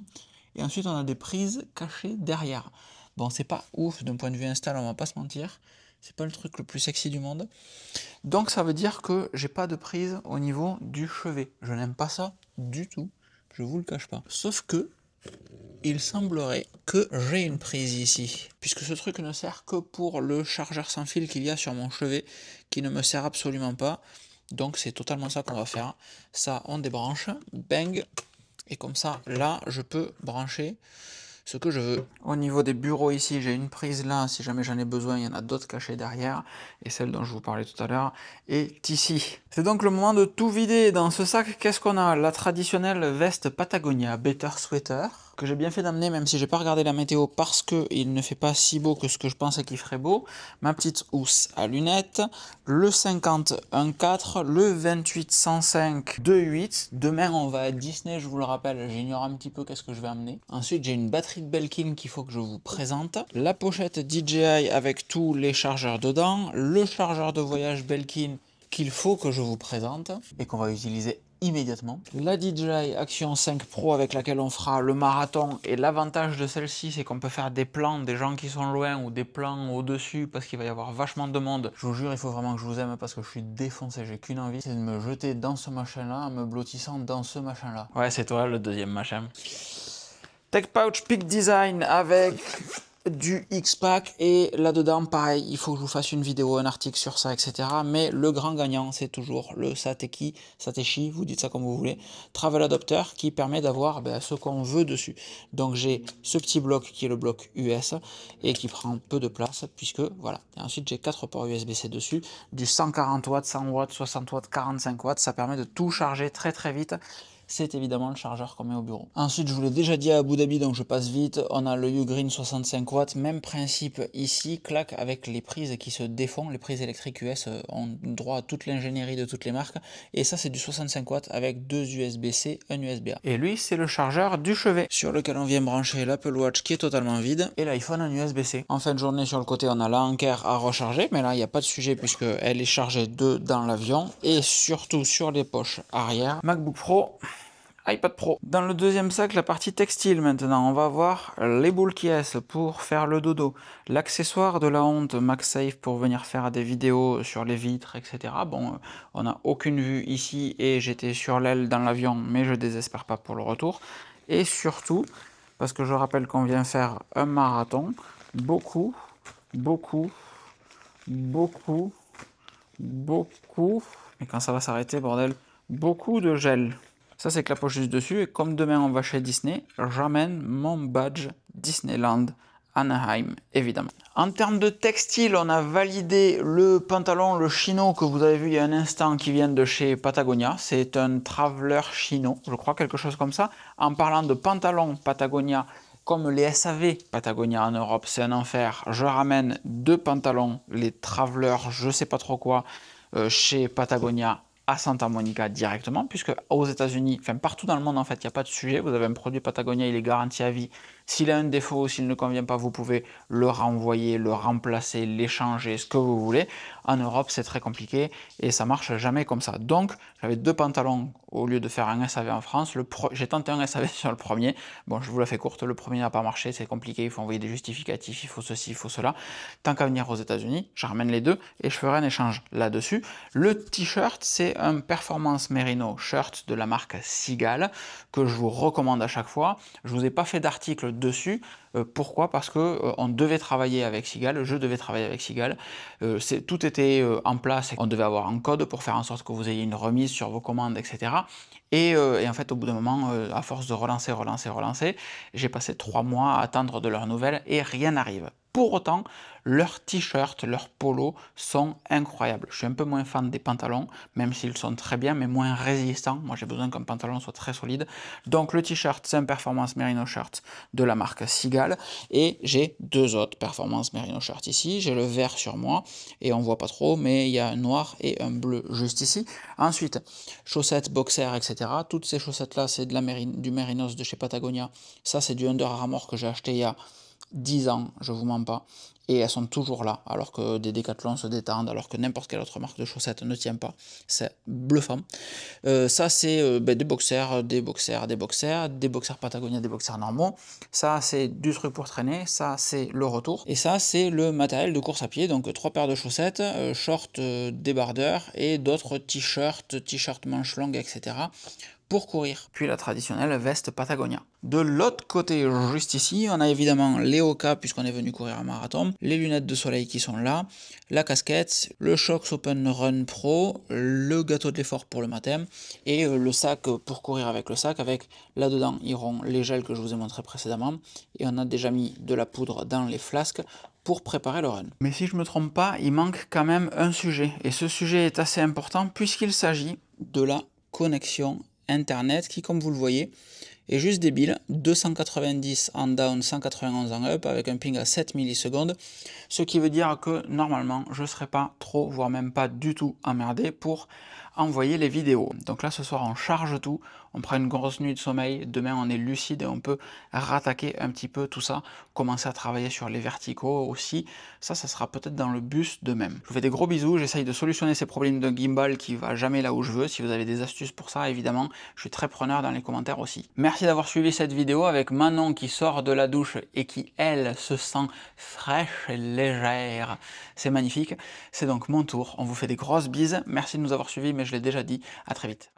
Et ensuite on a des prises cachées derrière. Bon, c'est pas ouf d'un point de vue install, on va pas se mentir. C'est pas le truc le plus sexy du monde. Donc ça veut dire que j'ai pas de prise au niveau du chevet. Je n'aime pas ça du tout. Je vous le cache pas. Sauf que il semblerait que j'ai une prise ici. Puisque ce truc ne sert que pour le chargeur sans fil qu'il y a sur mon chevet, qui ne me sert absolument pas. Donc c'est totalement ça qu'on va faire. Ça, on débranche. Bang. Et comme ça, là, je peux brancher ce que je veux. Au niveau des bureaux ici, j'ai une prise là, si jamais j'en ai besoin, il y en a d'autres cachées derrière, et celle dont je vous parlais tout à l'heure est ici. C'est donc le moment de tout vider. Dans ce sac, qu'est-ce qu'on a? La traditionnelle veste Patagonia Better Sweater, que j'ai bien fait d'amener, même si j'ai pas regardé la météo, parce que il ne fait pas si beau que ce que je pensais qu'il ferait beau. Ma petite housse à lunettes, le 50 1.4, le 28 105 2.8. Demain, on va à Disney, je vous le rappelle, j'ignore un petit peu qu'est-ce que je vais amener. Ensuite, j'ai une batterie de Belkin qu'il faut que je vous présente, la pochette DJI avec tous les chargeurs dedans, le chargeur de voyage Belkin qu'il faut que je vous présente et qu'on va utiliser immédiatement. La DJI Action 5 Pro avec laquelle on fera le marathon, et l'avantage de celle-ci c'est qu'on peut faire des plans des gens qui sont loin ou des plans au-dessus parce qu'il va y avoir vachement de monde. Je vous jure, il faut vraiment que je vous aime parce que je suis défoncé, j'ai qu'une envie, c'est de me jeter dans ce machin-là en me blottissant dans ce machin-là. Ouais, c'est toi le deuxième machin. Tech Pouch Peak Design avec du X-Pack et là-dedans, pareil, il faut que je vous fasse une vidéo, un article sur ça, etc. Mais le grand gagnant, c'est toujours le Satechi, vous dites ça comme vous voulez, Travel Adapter qui permet d'avoir ce qu'on veut dessus. Donc j'ai ce petit bloc qui est le bloc US et qui prend peu de place puisque voilà. Et ensuite j'ai 4 ports USB-C dessus, du 140 watts, 100 watts, 60 watts, 45 watts, ça permet de tout charger très très vite. C'est évidemment le chargeur qu'on met au bureau. Ensuite, je vous l'ai déjà dit à Abu Dhabi, donc je passe vite. On a le Ugreen 65 watts, même principe ici, claque avec les prises qui se défont. Les prises électriques US ont droit à toute l'ingénierie de toutes les marques. Et ça, c'est du 65 watts avec 2 USB-C, un USB-A. Et lui, c'est le chargeur du chevet sur lequel on vient brancher l'Apple Watch qui est totalement vide et l'iPhone en USB-C. En fin de journée, sur le côté, on a la Anker à recharger, mais là, il n'y a pas de sujet puisqu'elle est chargée dans l'avion et surtout sur les poches arrière. MacBook Pro, iPad Pro. Dans le deuxième sac, la partie textile maintenant, on va voir les boules caisses pour faire le dodo, l'accessoire de la honte MagSafe pour venir faire des vidéos sur les vitres, etc. Bon, on n'a aucune vue ici et j'étais sur l'aile dans l'avion, mais je désespère pas pour le retour. Et surtout, parce que je rappelle qu'on vient faire un marathon, beaucoup, mais quand ça va s'arrêter, bordel, beaucoup de gel. Ça, c'est que la poche juste dessus. Et comme demain, on va chez Disney, j'amène mon badge Disneyland Anaheim, évidemment. En termes de textile, on a validé le pantalon, le chino que vous avez vu il y a un instant qui vient de chez Patagonia. C'est un Traveler chino, je crois, quelque chose comme ça. En parlant de pantalon Patagonia, comme les SAV Patagonia en Europe, c'est un enfer. Je ramène 2 pantalons, les Traveler, je sais pas trop quoi, chez Patagonia à Santa Monica directement, puisque aux États-Unis, enfin partout dans le monde en fait, il n'y a pas de sujet. Vous avez un produit Patagonia, il est garanti à vie. S'il a un défaut, s'il ne convient pas, vous pouvez le renvoyer, le remplacer, l'échanger, ce que vous voulez. En Europe, c'est très compliqué et ça marche jamais comme ça. Donc, j'avais 2 pantalons au lieu de faire un SAV en France. J'ai tenté un SAV sur le premier. Bon, je vous la fais courte, le premier n'a pas marché, c'est compliqué, il faut envoyer des justificatifs, il faut ceci, il faut cela. Tant qu'à venir aux États-Unis, je ramène les deux et je ferai un échange là-dessus. Le t-shirt, c'est un Performance Merino shirt de la marque Seagal que je vous recommande à chaque fois. Je vous ai pas fait d'article dessus. Pourquoi? Parce que on devait travailler avec Seagal, je devais travailler avec Seagal. Tout était en place. On devait avoir un code pour faire en sorte que vous ayez une remise sur vos commandes, etc. Et en fait, au bout d'un moment, à force de relancer, j'ai passé 3 mois à attendre de leurs nouvelles et rien n'arrive. Pour autant, leurs t-shirts, leurs polos sont incroyables. Je suis un peu moins fan des pantalons, même s'ils sont très bien, mais moins résistants. Moi, j'ai besoin qu'un pantalon soit très solide. Donc, le t-shirt, c'est un Performance Merino shirt de la marque Seagal. Et j'ai 2 autres Performance Merino shirts ici. J'ai le vert sur moi, et on voit pas trop, mais il y a un noir et un bleu juste ici. Ensuite, chaussettes, boxers, etc. Toutes ces chaussettes-là, c'est du Merinos de chez Patagonia. Ça, c'est du Under Armour que j'ai acheté il y a 10 ans, je vous mens pas, et elles sont toujours là, alors que des Décathlon se détendent, alors que n'importe quelle autre marque de chaussettes ne tient pas. C'est bluffant. Ça, c'est des boxers, des boxers Patagonia, des boxers normaux. Ça, c'est du truc pour traîner. Ça, c'est le retour. Et ça, c'est le matériel de course à pied. Donc, 3 paires de chaussettes, shorts débardeurs et d'autres t-shirts manches longues, etc. pour courir. Puis la traditionnelle veste Patagonia. De l'autre côté, juste ici, on a évidemment les Hoka, puisqu'on est venu courir un marathon, les lunettes de soleil qui sont là, la casquette, le Shox Open Run Pro, le gâteau de l'effort pour le matin, et le sac pour courir avec le sac, avec là-dedans iront les gels que je vous ai montré précédemment, et on a déjà mis de la poudre dans les flasques pour préparer le run. Mais si je ne me trompe pas, il manque quand même un sujet, et ce sujet est assez important puisqu'il s'agit de la connexion Internet qui, comme vous le voyez, est juste débile, 290 en down, 191 en up, avec un ping à 7 millisecondes, ce qui veut dire que normalement, je ne serai pas trop, voire même pas du tout emmerdé pour envoyer les vidéos. Donc là, ce soir, on charge tout, on prend une grosse nuit de sommeil, demain, on est lucide et on peut rattaquer un petit peu tout ça, commencer à travailler sur les verticaux aussi. Ça sera peut-être dans le bus de même. Je vous fais des gros bisous, j'essaye de solutionner ces problèmes de gimbal qui va jamais là où je veux. Si vous avez des astuces pour ça, évidemment, je suis très preneur dans les commentaires aussi. Merci d'avoir suivi cette vidéo avec Manon qui sort de la douche et qui, elle, se sent fraîche et légère. C'est magnifique. C'est donc mon tour. On vous fait des grosses bises. Merci de nous avoir suivis, mais je l'ai déjà dit. À très vite.